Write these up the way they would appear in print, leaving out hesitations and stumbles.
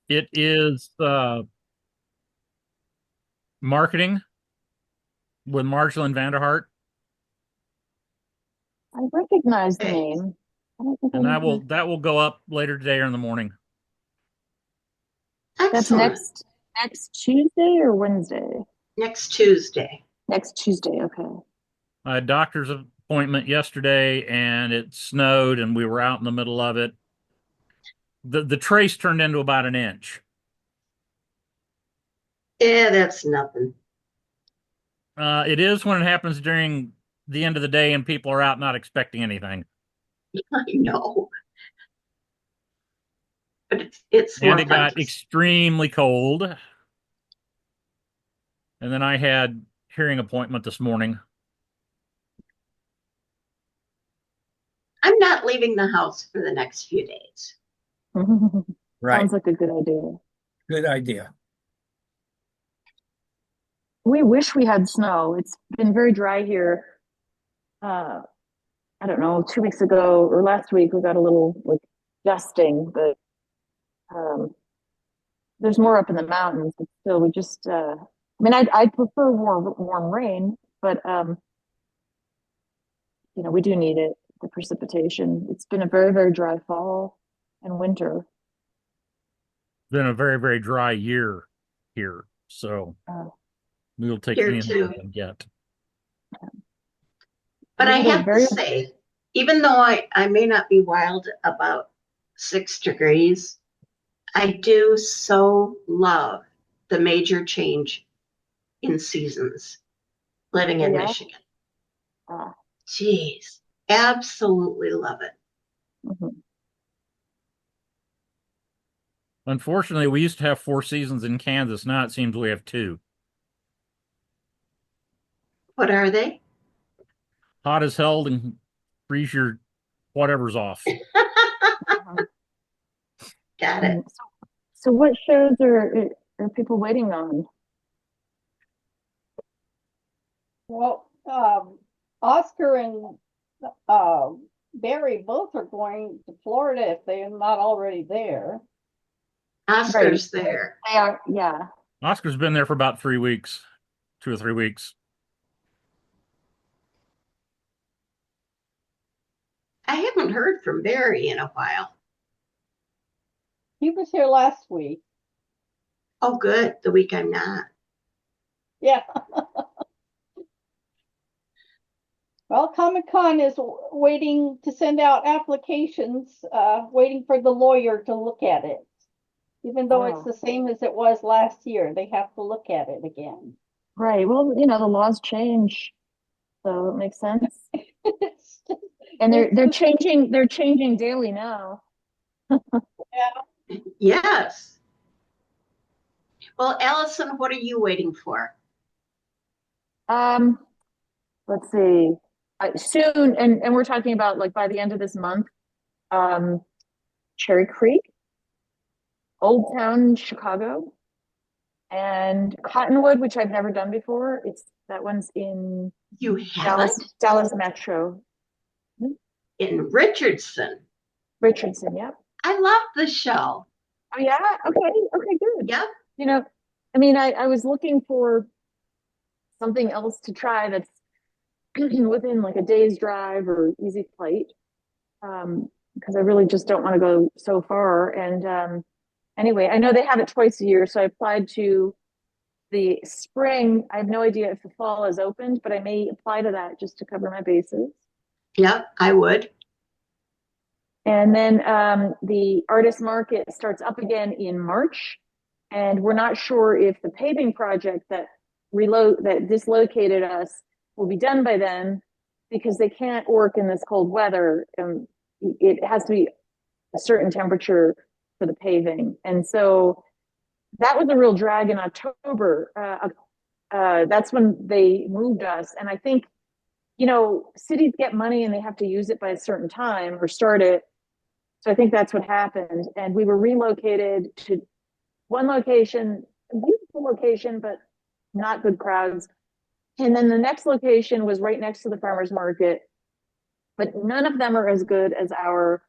It is marketing with Marjolaine Vanderhart, I recognize the Okay. name. I don't think I and know her. that will go up later today or in the morning. That's Excellent. next Tuesday or Wednesday? Next Tuesday. Next Tuesday, okay. I had a doctor's appointment yesterday, and it snowed, and we were out in the middle of it. The trace turned into about an inch. Yeah, that's nothing. It is when it happens during the end of the day and people are out not expecting anything. I know, but it's And more it fun got for. extremely cold. And then I had hearing appointment this morning. I'm not leaving the house for the next few days. Sounds Right. like a good idea. Good idea. We wish we had snow. It's been very dry here. Uh, I don't know, 2 weeks ago or last week we got a little like dusting, but um, there's more up in the mountains. But still, we just. I mean, I prefer warm rain, but we do need it. The precipitation. It's been a very very dry fall and winter. Been a very, very dry year here. So Uh, we'll take Here anything we too. can get. But we I had a have to very say, even though I may not be wild about 6 degrees, I do so love the major change in seasons living oh in yeah. Michigan. Uh, Jeez, absolutely love it. mhm. Unfortunately, we used to have four seasons in Kansas. Now it seems we have two. What are they? Hot as hell and freeze your whatever's off. Uh-huh. Got it. So what shows are people waiting on? Well, Oscar and uh, Barry both are going to Florida if they're not already there. Right. Oscar's there. They are, yeah. Oscar's been there for about 3 weeks, 2 or 3 weeks. I haven't heard from Barry in a while. He was here last week. Oh, good. The week I'm not. Yeah. Well, Comic Con is waiting to send out applications, waiting for the lawyer to look at it. Even though it's Oh, the same as it was last year, they have to look at it again. right. Well, the laws change, so it makes sense. it's just, And they're it's they're just, changing they're changing daily now. yeah. Yes. Well, Allison, what are you waiting for? Um, let's see. Soon, and we're talking about like by the end of this month. Um, Cherry Creek, Old Town Chicago, and Cottonwood, which I've never done before. It's that one's in You Dallas, haven't? Dallas Metro. In Richardson. Richardson, yep. I love the show. Oh yeah, okay, okay, good. Yep. You know, I mean, I was looking for something else to try that's within like a day's drive or easy flight, because I really just don't want to go so far. And anyway, I know they have it twice a year, so I applied to the spring. I have no idea if the fall is opened, but I may apply to that just to cover my bases. Yep, I would. And then the artist market starts up again in March, and we're not sure if the paving project that dislocated us will be done by then because they can't work in this cold weather. It has to be a certain temperature for the paving, and so that was a real drag in October. That's when they moved us, and I think cities get money and they have to use it by a certain time or start it. So I think that's what happened. And we were relocated to one location, a beautiful location, but not good crowds. And then the next location was right next to the farmers market, but none of them are as good as our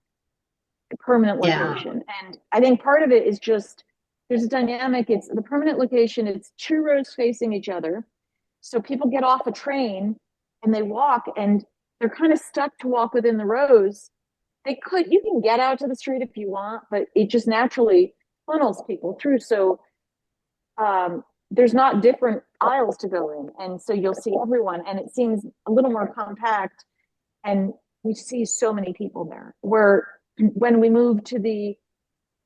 permanent Yeah. location. And I think part of it is just there's a dynamic. It's the permanent location. It's two rows facing each other. So people get off a train and they walk and they're kind of stuck to walk within the rows. You can get out to the street if you want, but it just naturally funnels people through. So there's not different aisles to go in. And so you'll see everyone and it seems a little more compact and we see so many people there. Where when we move to the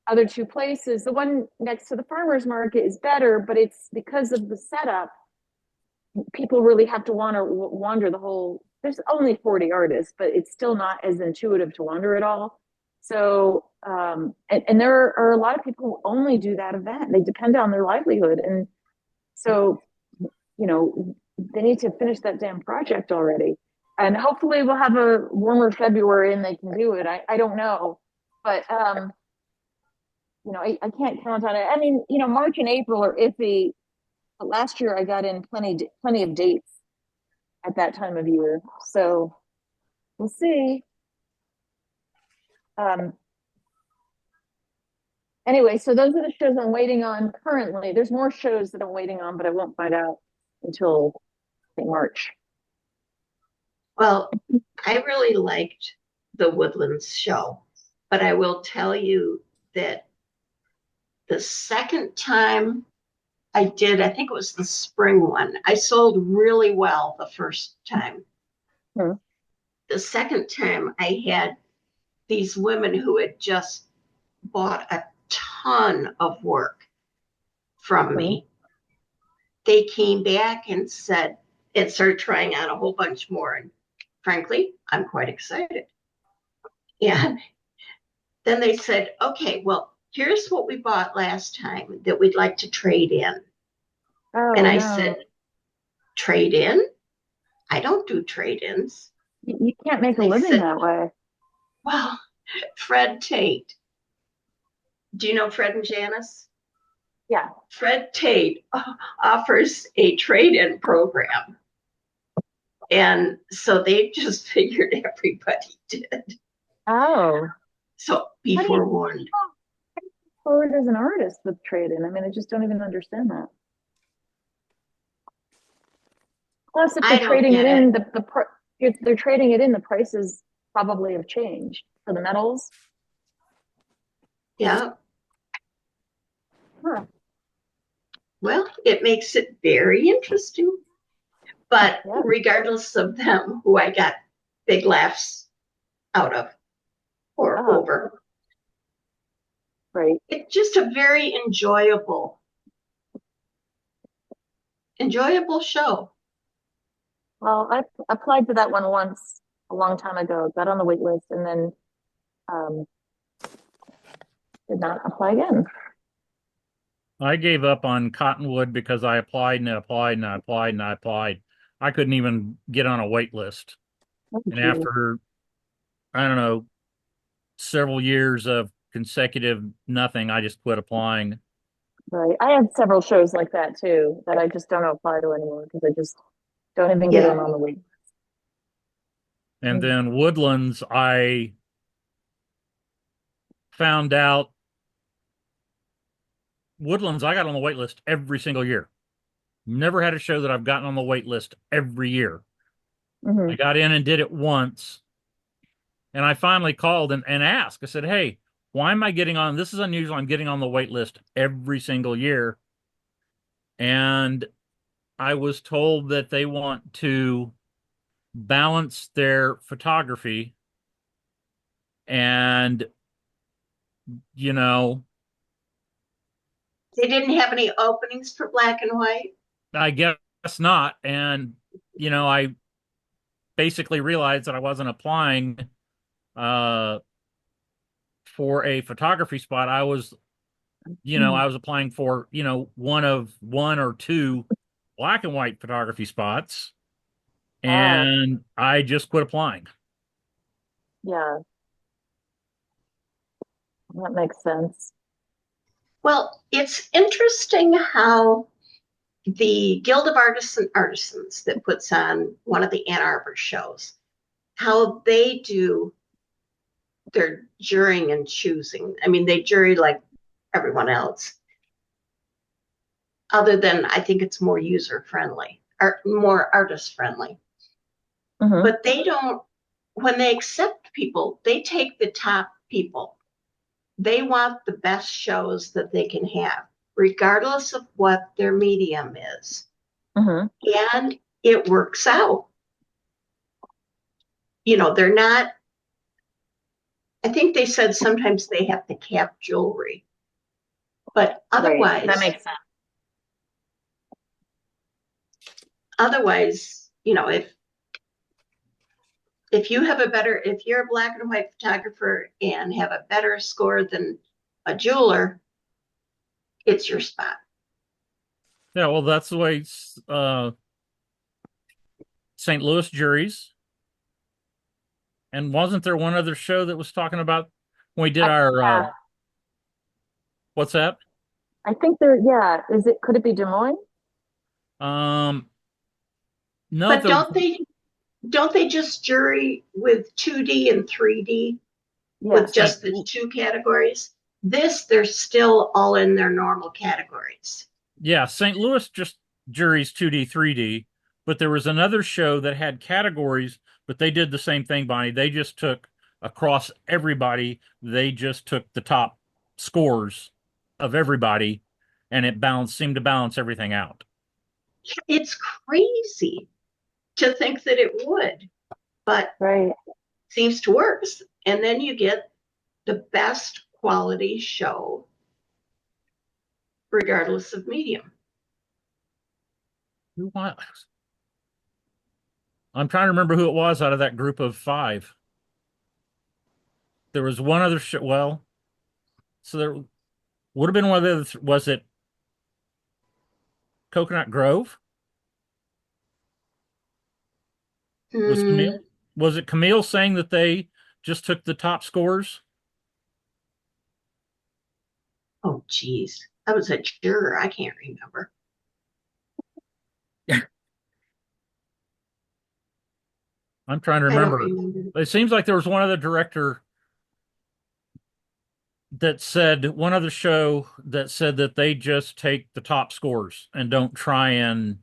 other two places, the one next to the farmers market is better, but it's because of the setup. People really have to want to wander the whole. There's only 40 artists, but it's still not as intuitive to wander at all. So, and there are a lot of people who only do that event. They depend on their livelihood, and so they need to finish that damn project already. And hopefully, we'll have a warmer February and they can do it. I don't know, but I can't count on it. I mean, March and April are iffy. But last year I got in plenty of dates at that time of year. So we'll see. Anyway, so those are the shows I'm waiting on currently. There's more shows that I'm waiting on, but I won't find out until I think March. Well, I really liked the Woodlands show, but I will tell you that the second time I did, I think it was the spring one, I sold really well the first time. Hmm. The second time I had these women who had just bought a ton of work from me. They came back and said, and started trying on a whole bunch more. And frankly, I'm quite excited. And then they said, okay, well, here's what we bought last time that we'd like to trade in. Oh, and I no. said, trade in? I don't do trade ins. You can't make a living that way. Well, Fred Tate. Do you know Fred and Janice? Yeah. Fred Tate offers a trade-in program. And so they just figured everybody did. Oh. So be forewarned. Forward as an artist with trade-in. I mean, I just don't even understand that. Plus, if they're trading it in, if they're trading it in, the prices probably have changed for the metals. Yeah. Huh. Well, it makes it very interesting. But regardless of them, who I got big laughs out of or over. Right. It's just a very enjoyable show. Well, I applied to that one once a long time ago, got on the wait list, and then did not apply again. I gave up on Cottonwood because I applied and I applied and I applied and I applied. I couldn't even get on a wait list. And after, I don't know, several years of consecutive nothing, I just quit applying. Right. I have several shows like that too that I just don't apply to anymore because I just don't even get them on the wait list. And then Woodlands, I found out Woodlands, I got on the wait list every single year. Never had a show that I've gotten on the wait list every year. I got in and did it once. And I finally called and asked. I said, hey, why am I getting on? This is unusual. I'm getting on the wait list every single year. And I was told that they want to balance their photography and, they didn't have any openings for black and white. I guess not. And, I basically realized that I wasn't applying for a photography spot. I was applying for, one or two black and white photography spots. And I just quit applying. Yeah. That makes sense. Well, it's interesting how the Guild of Artists and Artisans that puts on one of the Ann Arbor shows, how they do their jurying and choosing. I mean, they jury like everyone else, other than I think it's more user friendly or more artist friendly. But they don't, when they accept people, they take the top people. They want the best shows that they can have, regardless of what their medium is. And it works out. You know, they're not, I think they said sometimes they have to cap jewelry, but otherwise, that makes sense. Otherwise, you know, if you have a better, if you're a black and white photographer and have a better score than a jeweler, it's your spot. Yeah, well, that's the way St. Louis juries. And wasn't there one other show that was talking about when we did our what's that? I think could it be Des Moines? No, but don't they just jury with 2D and 3D with just the two categories? They're still all in their normal categories. Yeah, St. Louis just juries 2D, 3D, but there was another show that had categories, but they did the same thing, Bonnie. They just took across everybody, they just took the top scores of everybody, and it seemed to balance everything out. It's crazy to think that it would, but seems to work. And then you get the best quality show, regardless of medium. I'm trying to remember who it was out of that group of 5. There was one other show. Well, so there would have been one of the. Was it Coconut Grove? Was it Camille saying that they just took the top scores? Oh, geez. I was a juror. I can't remember. I'm trying to remember. It seems like there was one other director that said, one other show that said that they just take the top scores and don't try and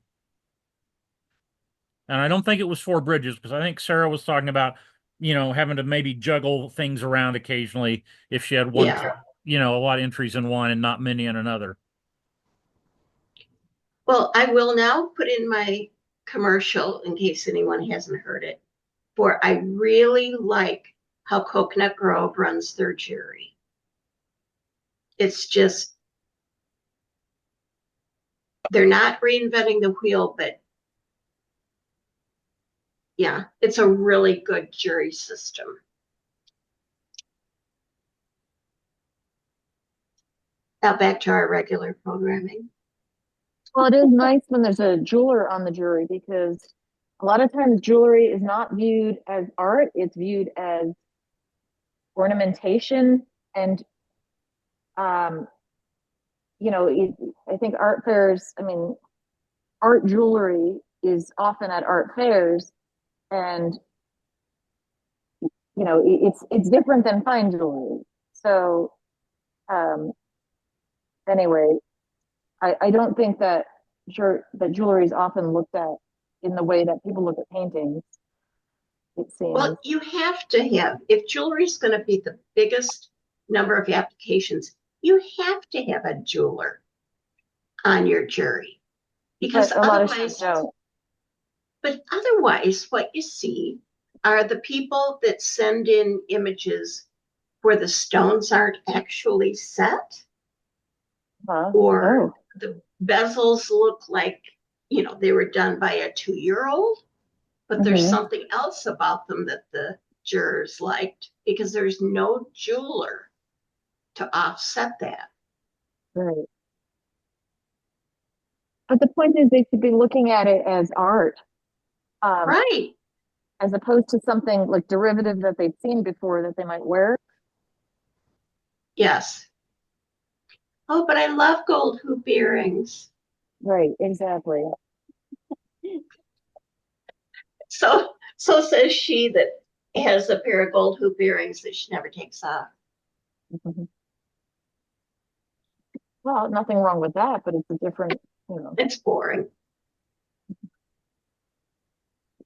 I don't think it was Four Bridges, because I think Sarah was talking about, having to maybe juggle things around occasionally if she had one, a lot of entries in one and not many in another. Well, I will now put in my commercial in case anyone hasn't heard it. For I really like how Coconut Grove runs their jury. It's just, they're not reinventing the wheel, but yeah, it's a really good jury system. Now back to our regular programming. Well, it is nice when there's a jeweler on the jury, because a lot of times jewelry is not viewed as art, it's viewed as ornamentation. And I think art fairs, art jewelry is often at art fairs, and it's different than fine jewelry. So anyway, I don't think that jewelry is often looked at in the way that people look at paintings, it seems. Well, you have to have, if jewelry is going to be the biggest number of applications, you have to have a jeweler on your jury, because otherwise, but otherwise what you see are the people that send in images where the stones aren't actually set, or the bezels look like, they were done by a 2-year-old, but there's something else about them that the jurors liked, because there's no jeweler to offset that. Right. But the point is, they should be looking at it as art. Right. As opposed to something like derivative that they've seen before that they might wear. Yes. Oh, but I love gold hoop earrings. Right, exactly. So says she that has a pair of gold hoop earrings that she never takes off. Well, nothing wrong with that, but it's a different It's boring.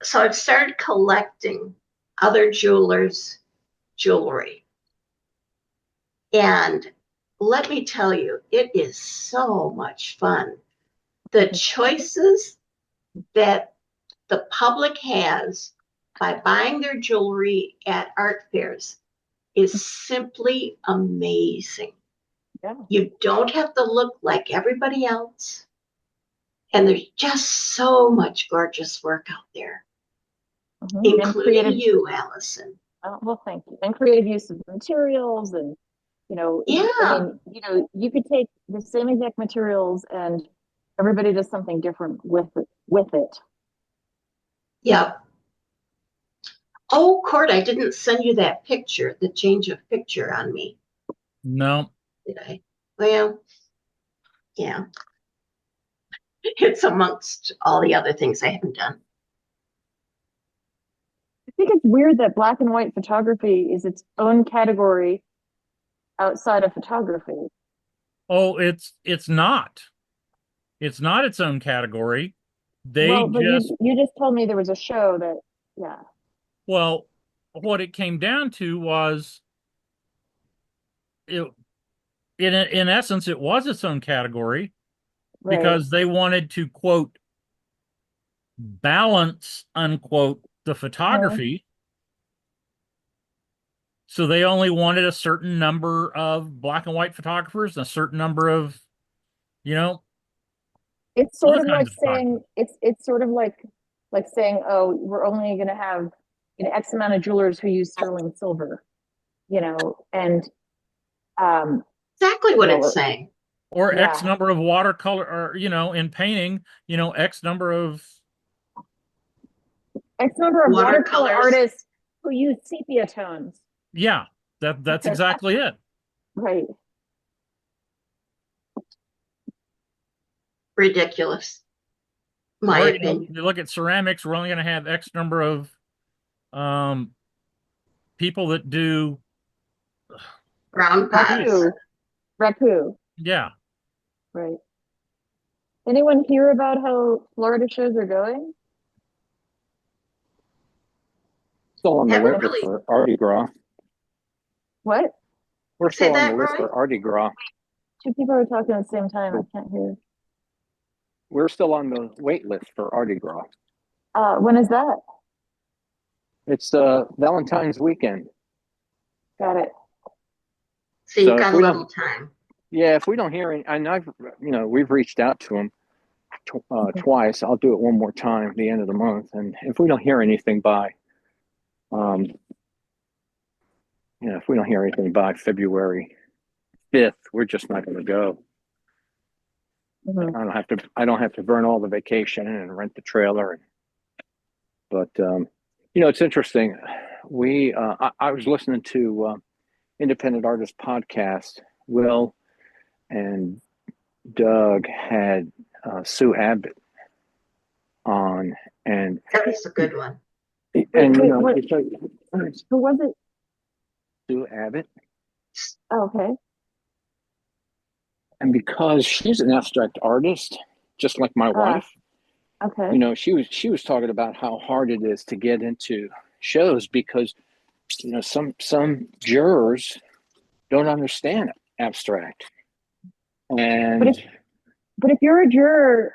So I've started collecting other jewelers' jewelry. And let me tell you, it is so much fun. The choices that the public has by buying their jewelry at art fairs is simply amazing. Yeah. You don't have to look like everybody else. And there's just so much gorgeous work out there, including you, Allison. Well, thank you. And creative use of materials and, Yeah. I mean, you could take the same exact materials and everybody does something different with it. Yep. Oh, Court, I didn't send you that picture, the change of picture on me. No. Did I? Well, yeah. It's amongst all the other things I haven't done. I think it's weird that black and white photography is its own category outside of photography. Oh, it's not. It's not its own category. They But just you just told me there was a show that, yeah. Well, what it came down to was it in essence it was its own category Right. because they wanted to quote balance unquote the photography. So they only wanted a certain number of black and white photographers and a certain number of, It's sort other of like kinds of saying photographers. it's sort of like saying, oh, we're only going to have X amount of jewelers who use sterling silver, and Exactly what it's saying. Or yeah. X number of watercolor, or in painting, X number of watercolor artists who use sepia tones. Yeah, that's exactly it. Right. Ridiculous. My opinion. You look at ceramics, we're only going to have X number of people that do round pots. Raku. Yeah. Right. Anyone hear about how Florida shows are going? Still on the wait list for Mardi Gras. What? We're still on the list for Mardi Gras. Two people are talking at the same time. I can't hear. We're still on the wait list for Mardi Gras. When is that? It's Valentine's weekend. Got it. So you've got a little time. Yeah, if we don't hear any, and we've reached out to them twice. I'll do it one more time at the end of the month, and if we don't hear anything by, if we don't hear anything by February 5th, we're just not going to go. I don't have to burn all the vacation and rent the trailer. But it's interesting. I was listening to Independent Artist Podcast. Will and Doug had Sue Abbott on, and that was a good one. And who was it? Sue Abbott. Oh, okay. And because she's an abstract artist, just like my wife, okay. She was talking about how hard it is to get into shows because some jurors don't understand abstract. And but if you're a juror,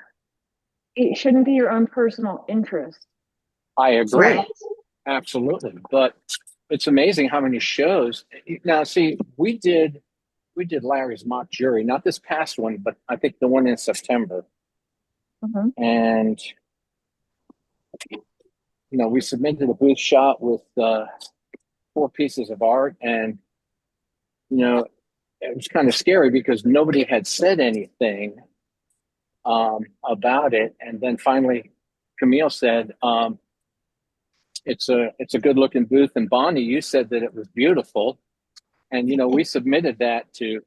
it shouldn't be your own personal interest. I agree. Right. Absolutely. But it's amazing how many shows. Now, see, we did Larry's mock jury, not this past one, but I think the one in September. And we submitted a booth shot with 4 pieces of art, and it was kind of scary because nobody had said anything about it. And then finally, Camille said, "It's a good looking booth." And Bonnie, you said that it was beautiful, and we submitted that to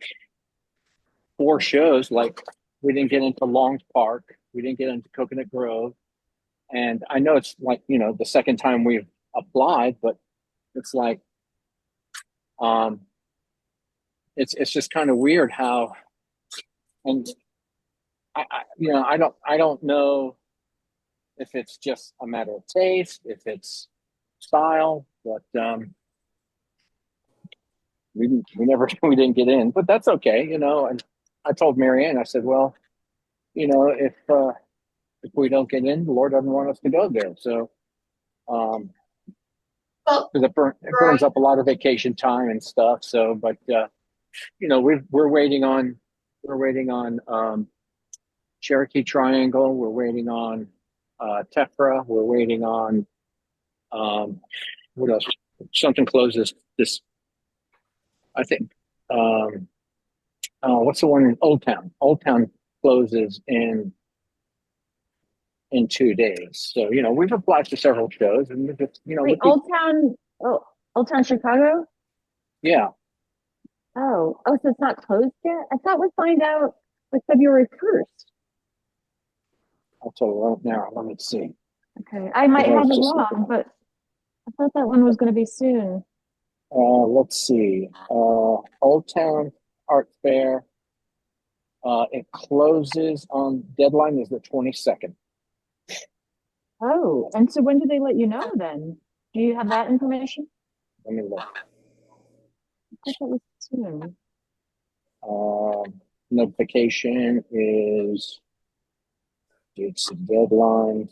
4 shows. Like, we didn't get into Long's Park, we didn't get into Coconut Grove, and I know it's like the second time we've applied, but it's like it's just kind of weird how, and I don't know if it's just a matter of taste, if it's style, but we never we didn't get in, but that's okay, And I told Marianne, I said, well, if we don't get in, the Lord doesn't want us to go there. So, Well, because it burns up a lot of vacation time and stuff. So, but we're waiting on Cherokee Triangle. We're waiting on Tephra. We're waiting on what else? Something closes this. I think. What's the one in Old Town? Old Town closes in 2 days. So we've applied to several shows, and we're just Wait, Old Town, oh, Old Town Chicago? Yeah. Oh, so it's not closed yet? I thought we'd find out like February 1st. I'll tell you right now. Let me see. Okay, I might have it wrong, but I thought that one was going to be soon. Let's see. Old Town Art Fair. It closes on deadline is the 22nd. Oh, and so when do they let you know then? Do you have that information? Let me look. I thought that was soon. Notification is it's the deadline.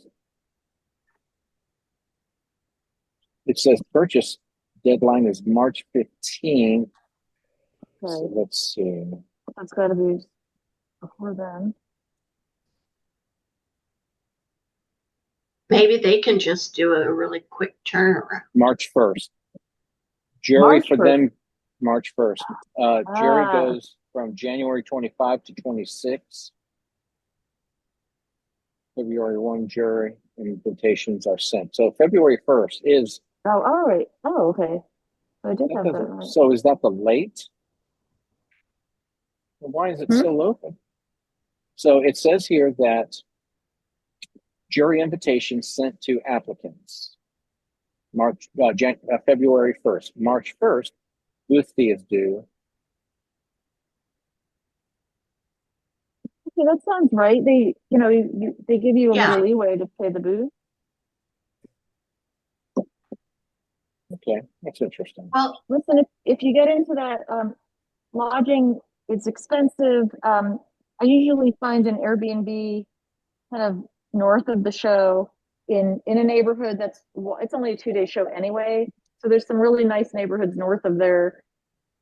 It says purchase deadline is March 15th. Okay. So let's see. That's got to be before then. Maybe they can just do a really quick turnaround. March 1st. Jury for them, March 1st. Jury goes from January 25 to 26. February 1 jury invitations are sent. So February 1st is. Oh, all right. Oh, okay. I did have that right. So is that the late? Why is it still open? So it says here that jury invitations sent to applicants. February 1st. March 1st, booth fee is due. Okay, that sounds right. They, they give you a little leeway to pay the booth. Okay, that's interesting. Well, listen, if you get into that, lodging is expensive. I usually find an Airbnb kind of north of the show in a neighborhood it's only a 2-day show anyway. So there's some really nice neighborhoods north of there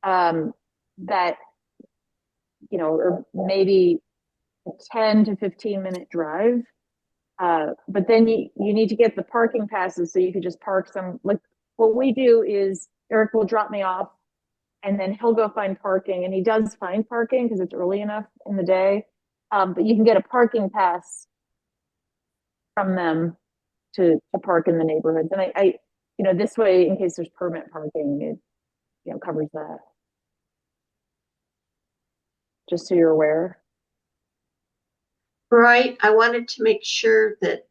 that, are maybe a 10 to 15-minute drive. But then you need to get the parking passes so you could just park like what we do is Eric will drop me off and then he'll go find parking, and he does find parking because it's early enough in the day. But you can get a parking pass from them to park in the neighborhoods. And I this way, in case there's permit parking, it covers that. Just so you're aware. Right. I wanted to make sure that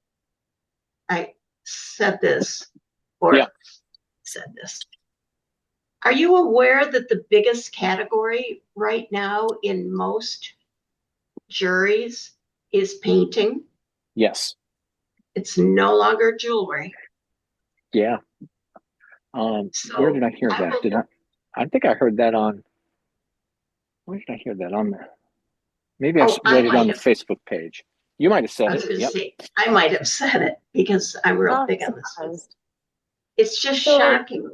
I said this said this. Are you aware that the biggest category right now in most juries is painting? Yes. It's no longer jewelry. Yeah. Where did I hear that? I think I heard that on. Where did I hear that on there? Maybe I read it on the Facebook page. You might have said it. I might have said it because I'm real big on this. It's just shocking.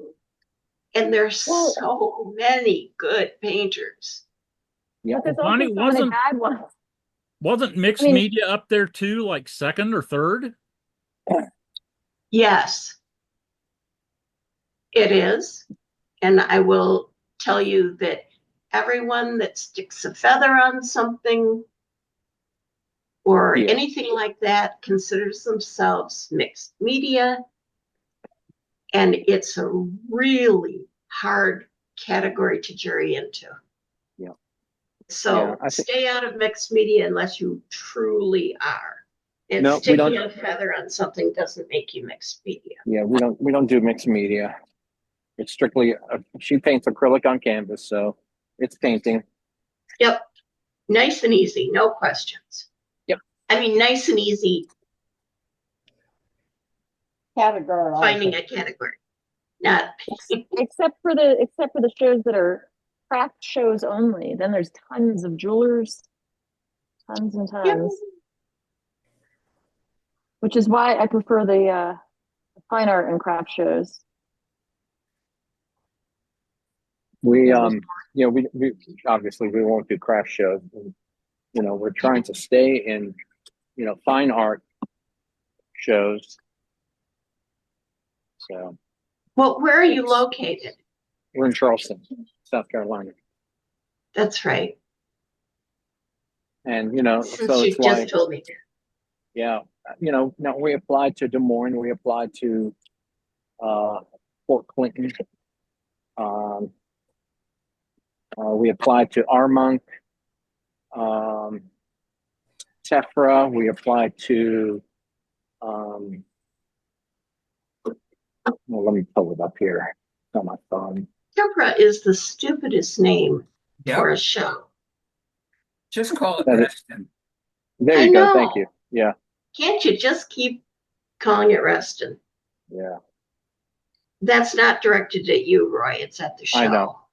And there's so many good painters. Yeah, but there's also so many bad ones. Wasn't mixed media up there too, like second or third? Yes, it is. And I will tell you that everyone that sticks a feather on something or anything like that considers themselves mixed media. And it's a really hard category to jury into. Yeah. So stay out of mixed media unless you truly are. And sticking a feather on something doesn't make you mixed media. Yeah, we don't do mixed media. It's strictly she paints acrylic on canvas, so it's painting. Yep. Nice and easy, no questions. I mean, nice and easy finding Categorizing. a category. Not except for the shows that are craft shows only. Then there's tons of jewelers, tons and yep. tons. Which is why I prefer the fine art and craft shows. We we obviously we won't do craft shows. We're trying to stay in, fine art shows. So Well, where are you located? we're in Charleston, South Carolina. That's right. And, Since so you it's just like, told me. yeah, now we applied to Des Moines, we applied to Fort Clinton, we applied to Armonk, Tephra, we applied to, well, let me pull it up here on my phone. Tempra is the stupidest name for a Yep. show. Just call it That is- Reston. There I you go. know. Thank you. Yeah. Can't you just keep calling it Reston? Yeah. That's not directed at you, Roy. It's at the show.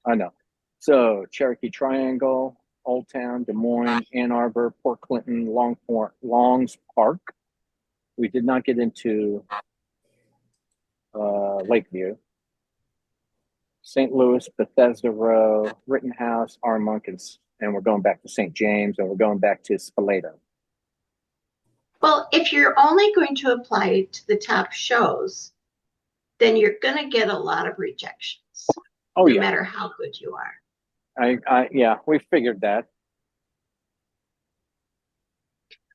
I know. So Cherokee Triangle, Old Town, Des Moines, Ann Arbor, Port Clinton, Longs Park. We did not get into Lakeview. St. Louis, Bethesda Row, Rittenhouse, Armonk, and we're going back to St. James, and we're going back to Spoleto. Well, if you're only going to apply to the top shows, then you're going to get a lot of rejections. Oh, no yeah. matter how good you are. Yeah, we figured that.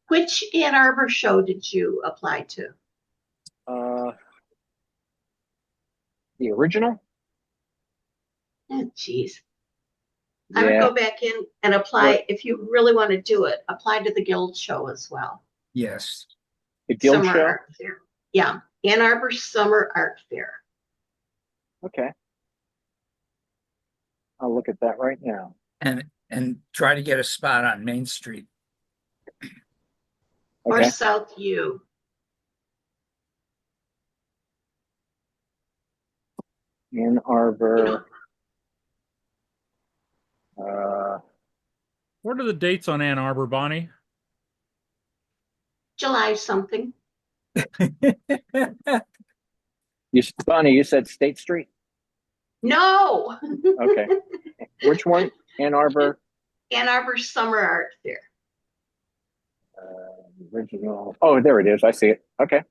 Which Ann Arbor show did you apply to? The original? Oh, geez. Yeah. I would go back in and apply, if you really want to do it, apply to the Guild show as well. Yes. The Guild Summer show? Art Fair. Yeah, Ann Arbor Summer Art Fair. Okay. I'll look at that right now. And try to get a spot on Main Street. Or Okay. South U. Ann Arbor. What are the dates on Ann Arbor, Bonnie? July something. Bonnie, you said State Street? No. Okay. Which one? Ann Arbor? Ann Arbor Summer Art Fair. Original. Oh, there it is. I see it. Okay.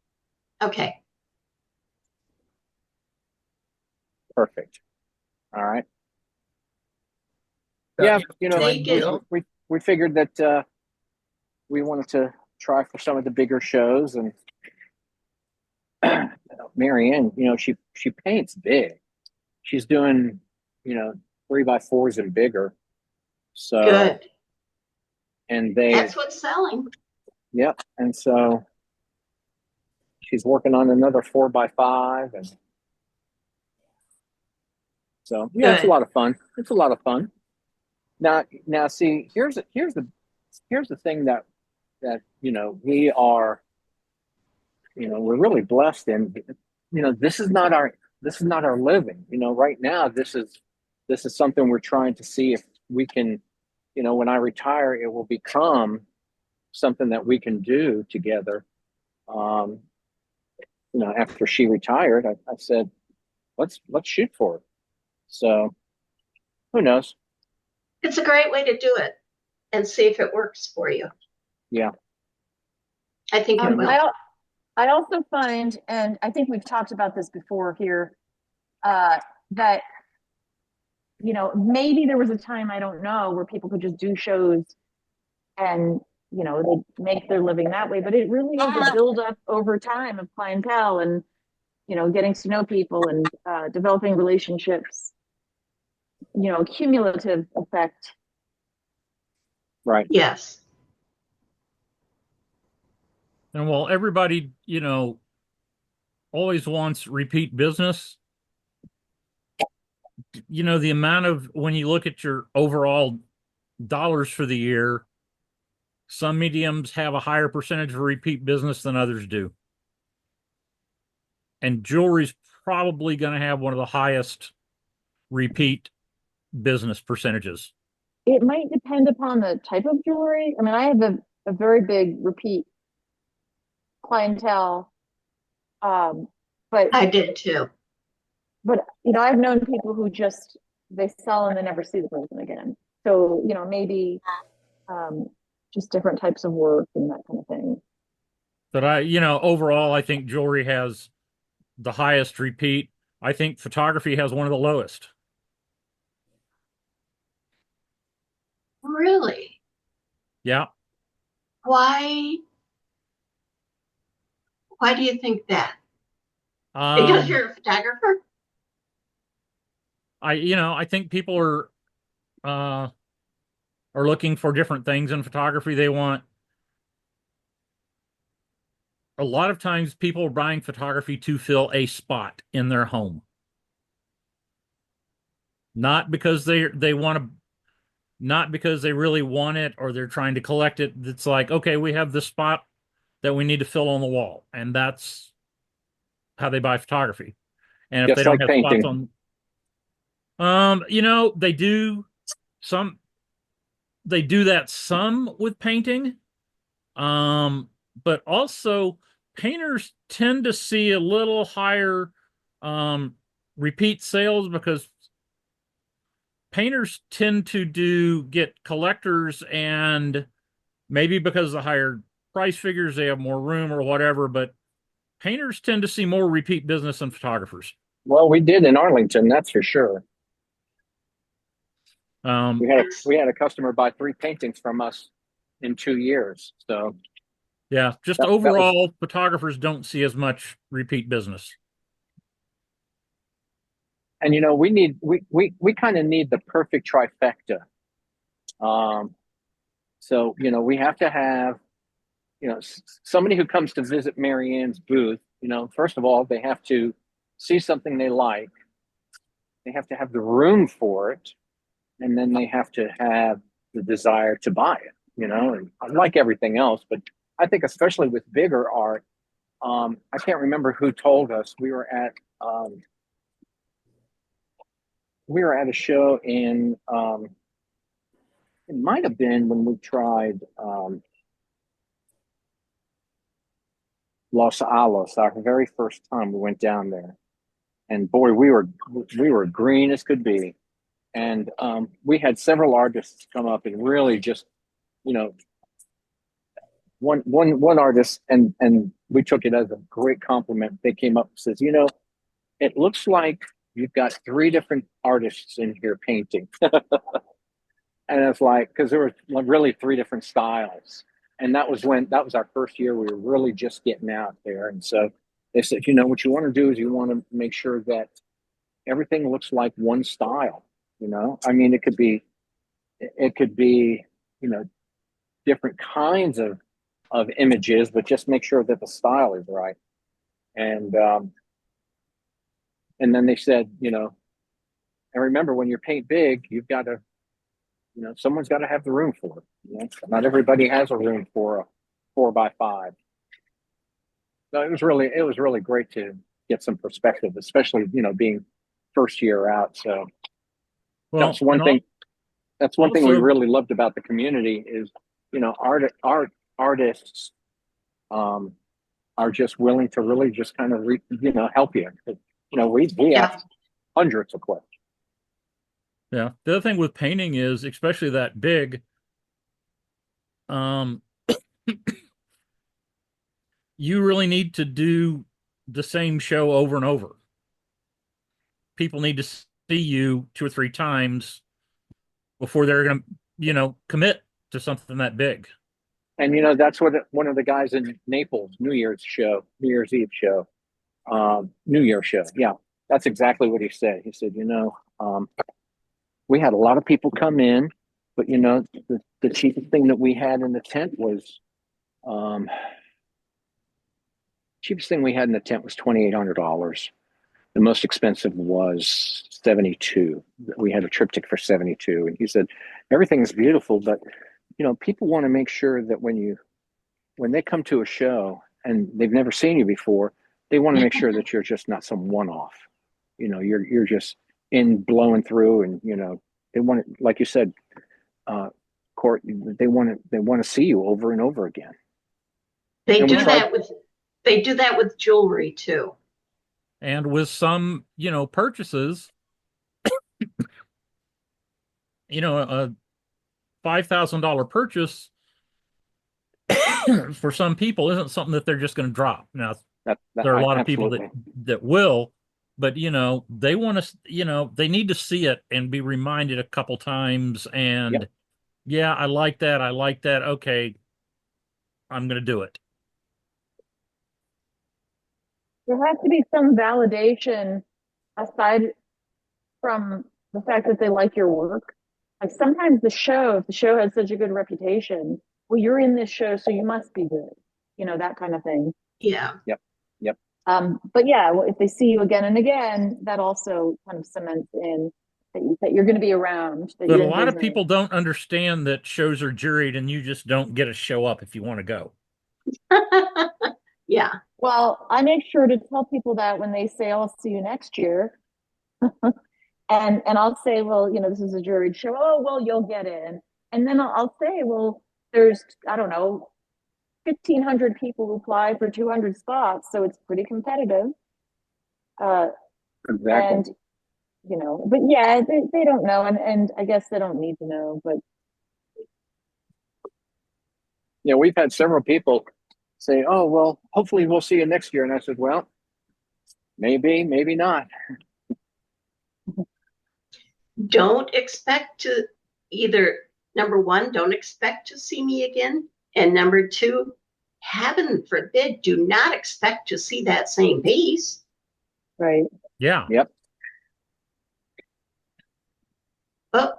Okay. Perfect. All right. So Yeah, They get- we figured that we wanted to try for some of the bigger shows, and Marianne, she paints big. She's doing, 3x4s and bigger. So Good. and That's what's selling. Yep. And so she's working on another 4x5, and so yeah, it's a Good. lot of fun. It's a lot of fun. Now, see, here's the thing that we are, we're really blessed in. This is not our living. Right now, this is something we're trying to see if we can, when I retire, it will become something that we can do together. After she retired, I said, let's shoot for it. So who knows? It's a great way to do it and see if it works for you. Yeah. I think it will. I also find, and I think we've talked about this before here, that maybe there was a time, I don't know, where people could just do shows and they make their living that way, but it really is a build up over time of clientele and getting to know people and developing relationships, cumulative effect. Right. Yes. And while everybody, always wants repeat business, the amount of, when you look at your overall dollars for the year, Some mediums have a higher percentage of repeat business than others do. And jewelry's probably going to have one of the highest repeat business percentages. It might depend upon the type of jewelry. I mean, I have a very big repeat clientele. But I did too. But I've known people who just they sell and they never see the person again. So maybe just different types of work and that kind of thing. But overall, I think jewelry has the highest repeat. I think photography has one of the lowest. Really? Yeah. Why? Why do you think that? Because you're a photographer? I think people are looking for different things in photography. They want a lot of times people are buying photography to fill a spot in their home. Not because they want to, not because they really want it or they're trying to collect it. It's like, okay, we have this spot that we need to fill on the wall, and that's how they buy photography. And if Just they don't like have spots painting. on, they do some, they do that some with painting. But also painters tend to see a little higher repeat sales because painters tend to get collectors, and maybe because of the higher price figures, they have more room or whatever, but painters tend to see more repeat business than photographers. Well, we did in Arlington, that's for sure. Um, We had a customer buy 3 paintings from us in 2 years. So yeah, just that was, overall, photographers don't see as much repeat business. and we kind of need the perfect trifecta. So we have to have somebody who comes to visit Marianne's booth. First of all, they have to see something they like. They have to have the room for it, and then they have to have the desire to buy it. And like everything else, but I think especially with bigger art, I can't remember who told us we were at a show in it might have been when we tried Los Alamos, our very first time we went down there, and boy, we were green as could be, and we had several artists come up and really just you know one artist, and we took it as a great compliment. They came up and says, it looks like you've got 3 different artists in here painting. And it's like, because there were really 3 different styles. And that was our first year. We were really just getting out there. And so they said, what you want to do is you want to make sure that everything looks like one style. I mean, it could be, different kinds of images, but just make sure that the style is right. And then they said, and remember, when you paint big, you've got to, someone's got to have the room for it. Not everybody has a room for a 4x5. So it was really great to get some perspective, especially being first year out. So Well, that's one thing. That's one thing we also, really loved about the community is, artists are just willing to really just kind of help you. We ask hundreds of questions. yeah. The other thing with painting is, especially that big, you really need to do the same show over and over. People need to see you 2 or 3 times before they're going to, commit to something that big. And that's what one of the guys in Naples, New Year's Eve show, New Year show. Yeah, that's exactly what he said. He said, we had a lot of people come in, but the cheapest thing that we had in the tent was $2,800. The most expensive was 72. We had a triptych for 72, and he said everything is beautiful, but people want to make sure that when they come to a show and they've never seen you before, they want to make sure that you're just not some one-off. You're just in blowing through, and they want it, like you said, Court. They want to see you over and over again. They And do that with jewelry too. And with some, purchases, a $5,000 purchase for some people isn't something that they're just going to drop. Now, there are a lot of people that will, but they want to, they need to see it and be reminded a couple times. And Yep. Yeah, I like that. I like that. Okay, I'm going to do it. There has to be some validation aside from the fact that they like your work. Like sometimes if the show has such a good reputation, well, you're in this show, so you must be good. That kind of thing. Yeah. Yep. But yeah, if they see you again and again, that also kind of cements in that you're going to be around. But a lot of people don't understand that shows are juried and you just don't get to show up if you want to go. Yeah. Well, I make sure to tell people that when they say, I'll see you next year. and I'll say, well, this is a juried show. Oh, well, you'll get in. And then I'll say, well, there's, I don't know, 1,500 people who apply for 200 spots. So it's pretty competitive. Exactly. And, but yeah, they don't know. And I guess they don't need to know, but. Yeah, we've had several people say, oh, well, hopefully we'll see you next year. And I said, well, maybe not. Don't expect to number one, don't expect to see me again. And number two, heaven forbid, do not expect to see that same piece. Right. Yeah. Yep. Oh,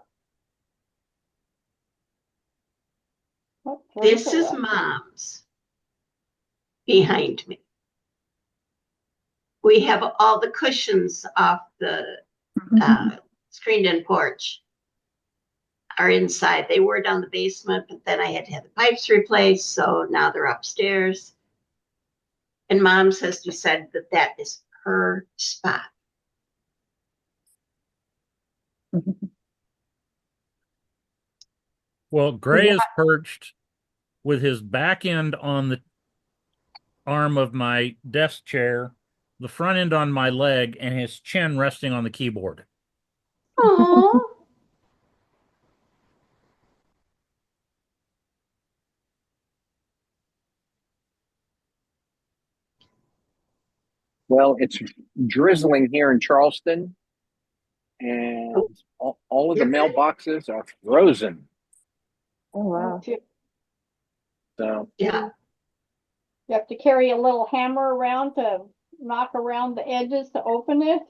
this is Mom's behind me. We have all the cushions off the screened-in porch are inside. They were down the basement, but then I had to have the pipes replaced, so now they're upstairs. And Mom has decided that is her spot. Well, Gray is perched with his back end on the arm of my desk chair, the front end on my leg, and his chin resting on the keyboard. Aww. Well, it's drizzling here in Charleston, and all of the mailboxes are frozen. Oh, wow. So Yeah. You have to carry a little hammer around to knock around the edges to open it.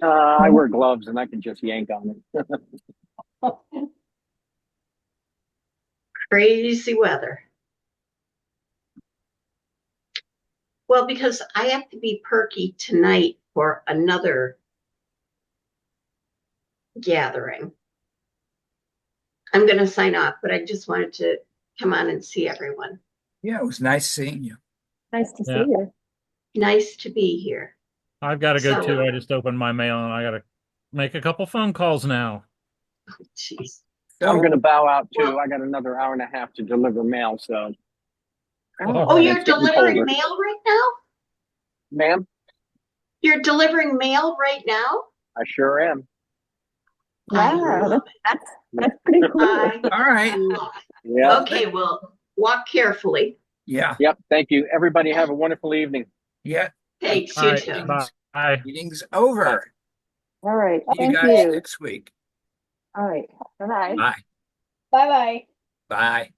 I wear gloves and I can just yank on it. Crazy weather. Well, because I have to be perky tonight for another gathering. I'm going to sign off, but I just wanted to come on and see everyone. Yeah, it was nice seeing you. Nice to see you. Nice to be here. I've got to go too. I just opened my mail and I got to make a couple phone calls now. Jeez. I'm going to bow out too. I got another hour and a half to deliver mail. So. Oh, you're delivering mail right now? Ma'am? You're delivering mail right now? I sure am. Wow, that's pretty cool. All right. Yeah. Okay, well, walk carefully. Yeah. Yep. Thank you. Everybody have a wonderful evening. Yeah. Thanks, All you right, too. bye. Meeting's over. All right. See you Thank guys you. next week. All right. Bye-bye. Bye. Bye-bye. Bye.